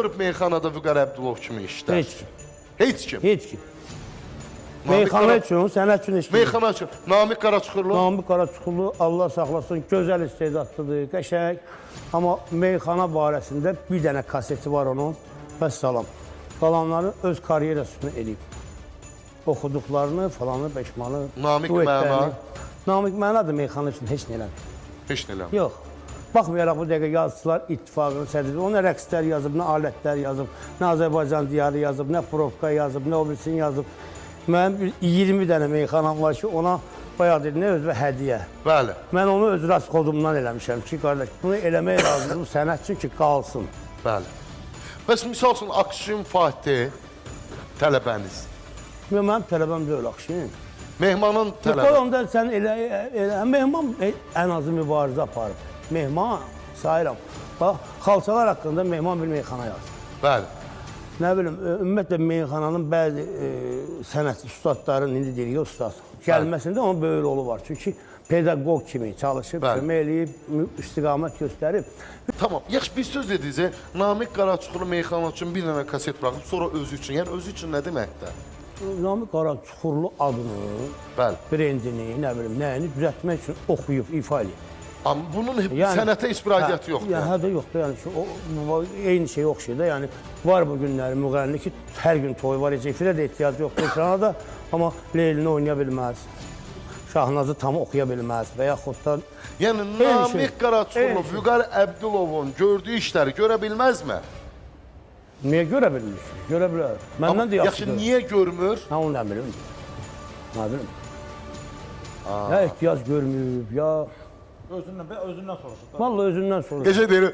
görüb meyxanada Vüqar Əbdülov kimi işlər? Heç kim. Heç kim. Heç kim. Meyxana üçün, sənət üçün heç kim. Meyxana üçün. Namiq Qaraçuxurlu? Namiq Qaraçuxurlu, Allah saxlasın, gözəl istedadlıdır, qəşəng. Amma meyxana barəsində bir dənə kaseti var onun. Vəssalam. Qalanları öz karyerasını eləyib. Oxuduqlarını, falanı, beşmanı, Namiq Məna? Namiq Məna da meyxana üçün heç nə eləmir. Heç nə eləmir. Yox. Baxmayaraq bu dəqiqə yazıçılar ittifaqının sədri. Ona rəqslər yazıb, nə alətlər yazıb, nə Azərbaycan diyarı yazıb, nə probka yazıb, nə o bilsin yazıb. Mənim 20 dənə meyxanam var ki, ona bayaq dedi, nə özü hədiyyə. Bəli. Mən onu öz rast kodumdan eləmişəm ki, qardaş, bunu eləmək lazımdır, bu sənət üçün ki, qalsın. Bəli. Bəs misal üçün Akşin Fatih tələbəniz. Mənim tələbəm deyil, Akşin. Mehmanın tələbə. Yox, onda sən elə, mehman ən azı mübarizə aparıb. Mehman, sayıram. Bax, xalçalar haqqında mehman bir meyxana yazır. Bəli. Nə bilim, ümumiyyətlə meyxananın bəzi sənət ustadların, indi deyirik, ustad, gəlməsində onun böyük rolu var. Çünki pedaqoq kimi çalışıb, kömək eləyib, istiqamət göstərib. Tamam, yaxşı bir söz dediniz, Namiq Qaraçuxurlu meyxana üçün bir dənə kaset buraxıb, sonra özü üçün. Yəni özü üçün nə deməkdir? Namiq Qaraçuxurlu adını, brendini, nə bilim, nəyini düzəltmək üçün oxuyub, ifa eləyib. Amma bunun sənətə heç bir aidiyyəti yoxdur. Yəni, hədə yoxdur, yəni ki, eyni şey oxşayır da, yəni var bu günləri müğənni ki, hər gün toyu var, efirə də ehtiyac yoxdur ekrana da, amma Leylini oynaya bilməz, Şahnazı tam oxuya bilməz və yaxud da... Yəni, Namiq Qaraçuxurlu, Vüqar Əbdülovun gördüyü işləri görə bilməzmi? Niyə görə bilmiş? Görə bilər. Məndən də yaxşı görür. Yaxşı, niyə görmür? Hə, onu nə bilim. Nə bilim. Ya ehtiyac görməyib, ya... Özündən soruşur. Vallahi özündən soruşur. Gecə deyir,